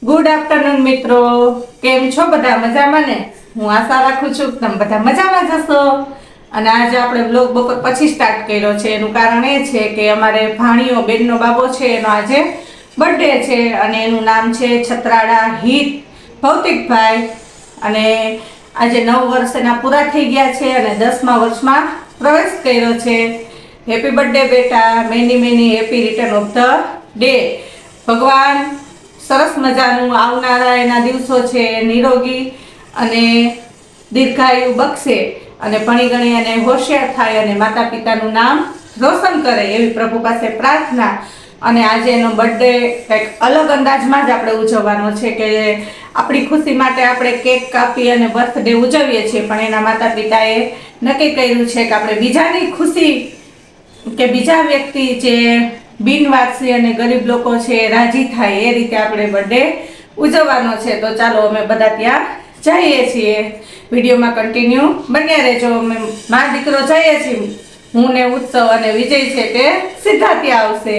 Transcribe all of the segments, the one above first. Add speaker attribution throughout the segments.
Speaker 1: Good afternoon મિત્રો, કેમ છો બધા? મજામાં ને? હું આશા રાખું છું કે તમે બધા મજામાં જ હશો. અને આજે આપણે બ્લોગ બપોર પછી સ્ટાર્ટ કર્યો છે. એનું કારણ એ છે કે અમારે ભાણીઓ બેનનો બાબો છે, એનો આજે બર્થડે છે અને એનું નામ છે છત્રાડા હિત ભૌતિકભાઈ. અને આજે 9 વર્ષ એના પૂરા થઈ ગયા છે અને 10મા વર્ષમાં પ્રવેશ કર્યો છે. હેપી બર્થડે બેટા, many happy return of the day. ભગવાન સરસ મજાનું આવનારા એના દિવસો છે નિરોગી અને દીર્ઘાયુ બક્ષે અને ભણી ગણી અને હોશિયાર થાય અને માતા પિતાનું નામ રોશન કરે એવી પ્રભુ પાસે પ્રાર્થના. અને આજે એનો બર્થડે કંઈક અલગ અંદાજમાં જ આપણે ઉજવવાનો છે કે આપણી ખુશી માટે આપણે કેક કાપી અને બર્થડે ઉજવીએ છીએ, પણ એના માતા પિતાએ નક્કી કર્યું છે કે આપણે બીજાની ખુશી કે બીજા વ્યક્તિ જે બિનવારસી અને ગરીબ લોકો છે રાજી થાય એ રીતે આપણે બર્થડે ઉજવવાનો છે. તો ચાલો અમે બધા ત્યાં જઈએ છીએ. વિડીયોમાં કન્ટિન્યુ બન્યા રહેજો. અમે મારો દીકરો જઈએ છીએ, હું ને ઉત્સવ અને વિજય છે તે સીધા ત્યાં આવશે.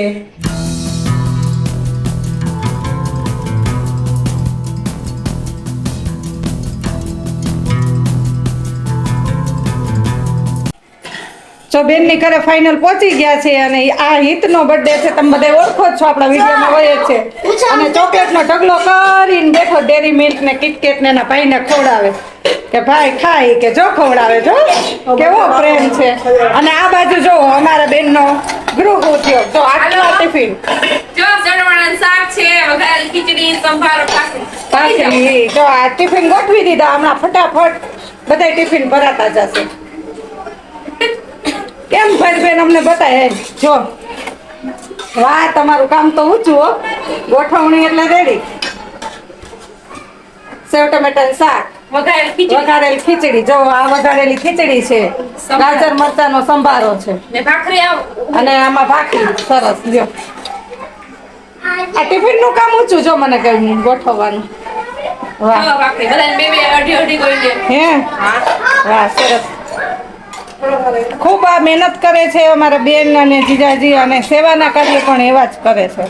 Speaker 1: જો બેનની ઘરે ફાઇનલ પહોંચી ગયા છે અને આ હિતનો બર્થડે છે. તમે બધા ઓળખો જ છો, આપણા વિડીયોમાં હોય જ છે. અને ચોકલેટનો ઢગલો કરીને બેઠો ડેરી મિલ્ક ને કિટકેટ ને એના ભાઈને ખવડાવે કે ભાઈ ખાય કે જો ખવડાવે જો કેવો પ્રેમ છે. અને આ બાજુ જો અમારા બેનનો ગૃહ ઉદ્યોગ જો આટલા ટિફિન
Speaker 2: જો ચણવાળા શાક છે, વઘારેલી ખીચડી, સંભારો,
Speaker 1: ભાખરી જો આ ટિફિન ગોઠવી દીધા. હમણાં ફટાફટ બધા ટિફિન ભરાતા જશે. કેમ ભાઈ અમને બતાય જો વાહ, તમારું કામ તો ઊંચું હો. ગોઠવણી એટલે રેડી. સેવ ટમેટાનું શાક, વઘારેલી ખીચડી જો આ વઘારેલી ખીચડી છે, ગાજર મરચાનો સંભારો છે
Speaker 2: ને ભાખરી
Speaker 1: અને આમાં ભાખરી સરસ. લ્યો આ ટિફિન નું કામ ઊંચું જો મને કઈ ગોઠવવાનું. વાહ
Speaker 2: ભાખરી બધાને બે બે અઢી અઢી કરીને.
Speaker 1: હે વાહ સરસ. ખૂબ આ મહેનત કરે છે અમારા બેન અને જીજાજી, અને સેવાના કાર્ય પણ એવા જ કરે છે.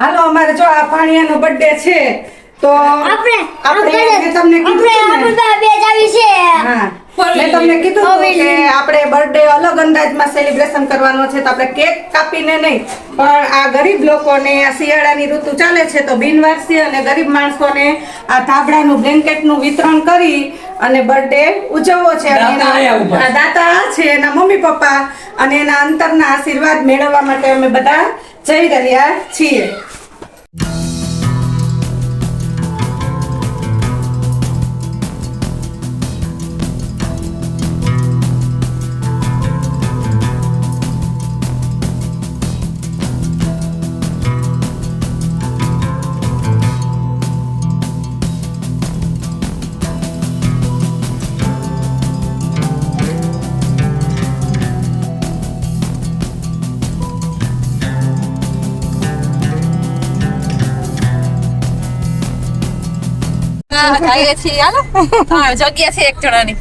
Speaker 1: હાલો, અમારે જો આ ભાણિયાનો બર્થડે છે તો આપણે તમને કીધું મેં તમને કીધું હતું કે આપણે બર્થડે અલગ અંદાજમાં સેલિબ્રેશન કરવાનો છે. તો આપણે કેક કાપીને નહીં, પણ આ ગરીબ લોકોને આ શિયાળાની ઋતુ ચાલે છે તો બિનવારસી અને ગરીબ માણસોને આ ધાબળાનું બ્લેન્કેટનું વિતરણ કરી અને બર્થડે ઉજવવો છે. આ દાતા છે એના મમ્મી પપ્પા અને એના અંતરના આશીર્વાદ મેળવવા માટે અમે બધા જઈ રહ્યા છીએ.
Speaker 2: જઈએ છીએ હાલો. હા, જગ્યા છે એક જણાની.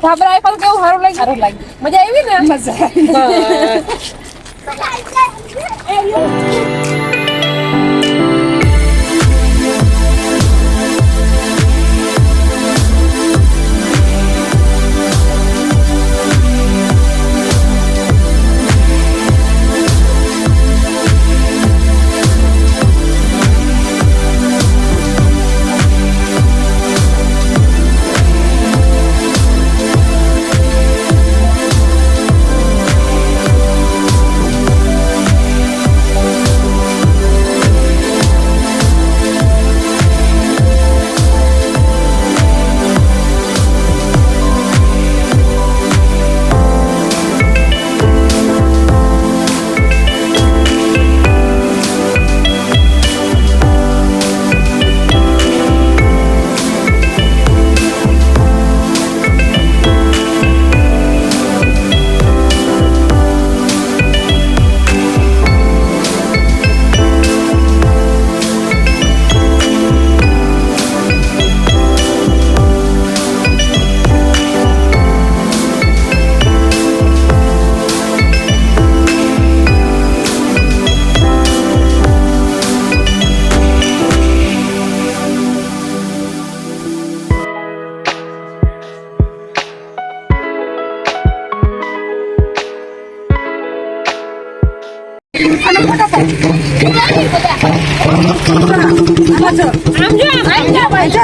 Speaker 2: ધાબળા આપ્યા કેવું સારું લાગ્યું મજા આવી ને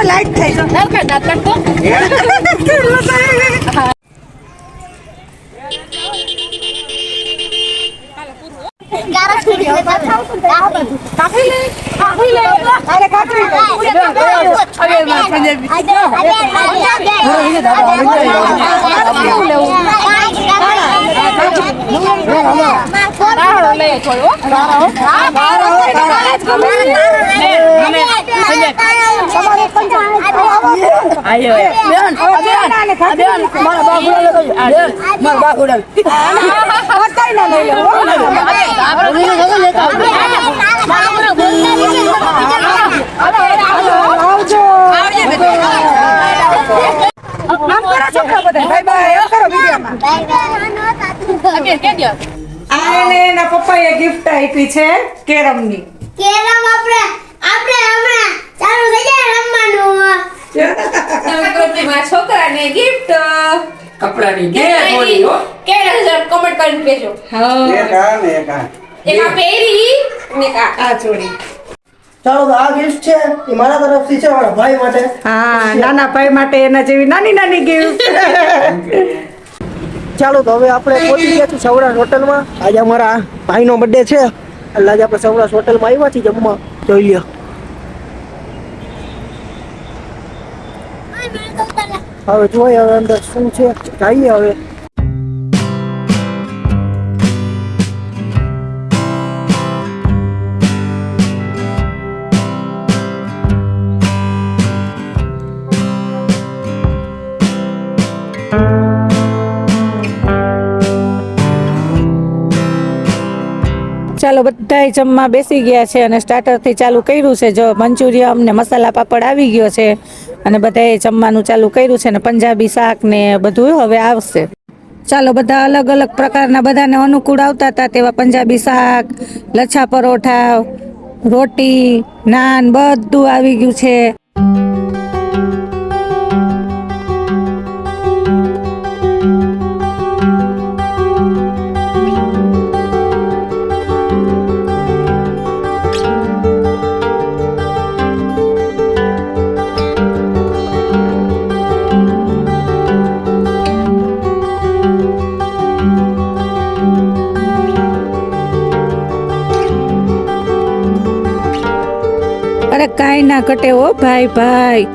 Speaker 1: લાઈટ થઈ એના પપ્પાએ ગિફ્ટ આપી છે કેરમની.
Speaker 3: કેરમ આપણે હમણાં ચાલુ થઈ જાય રમવાનું.
Speaker 2: મારા છોકરાને ગિફ્ટ
Speaker 4: કપડાની થોડી હો
Speaker 2: કેળા કમેન્ટ કરીને કહેજો
Speaker 4: એક આ ને એક આ
Speaker 2: એક આ પહેરી ને એક આ
Speaker 1: આ જોડી.
Speaker 5: ચાલો તો આ ગિફ્ટ છે એ મારા તરફથી છે મારા ભાઈ માટે.
Speaker 1: હા, નાના ભાઈ માટે એના જેવી નાની નાની ગિફ્ટ.
Speaker 5: ચાલો તો હવે આપણે પહોંચી ગયા છીએ સૌરાષ્ટ્ર હોટલમાં. આજે અમારા ભાઈનો બર્થડે છે એટલે આજે આપણે સૌરાષ્ટ્ર હોટલમાં આવ્યા છીએ જમવા. જોઈ લ્યો હવે જોઈએ હવે અંદર શું છે જઈએ હવે.
Speaker 1: ચાલો બધાય જમવા બેસી ગયા છે અને સ્ટાર્ટરથી ચાલુ કર્યું છે. જો મંચુરિયમ ને મસાલા પાપડ આવી ગયો છે અને બધાએ જમવાનું ચાલુ કર્યું છે ને પંજાબી શાક ને બધું હવે આવશે. ચાલો બધા અલગ અલગ પ્રકારના બધાને અનુકૂળ આવતા હતા તેવા પંજાબી શાક, લચ્છા પરોઠા, રોટી, નાન બધું આવી ગયું છે. અરે કાંઈ ના ઘટે હો ભાઈ ભાઈ.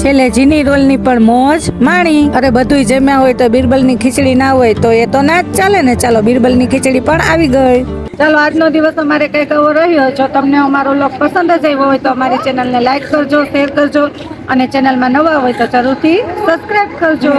Speaker 1: છેલ્લે જીની રોલની પણ મોજ માણી. અરે બધુંય જમ્યા હોય તો બિરબલની ખીચડી ના હોય તો એ તો ના જ ચાલે ને. ચાલો બિરબલની ખીચડી પણ આવી ગઈ. ચાલો આજનો દિવસ અમારે કંઈક એવો રહ્યો. જો તમને અમારો વ્લોગ પસંદ જ આવ્યો હોય તો અમારી ચેનલને લાઈક કરજો, શેર કરજો અને ચેનલમાં નવા હોય તો જરૂરથી સબસ્ક્રાઇબ કરજો.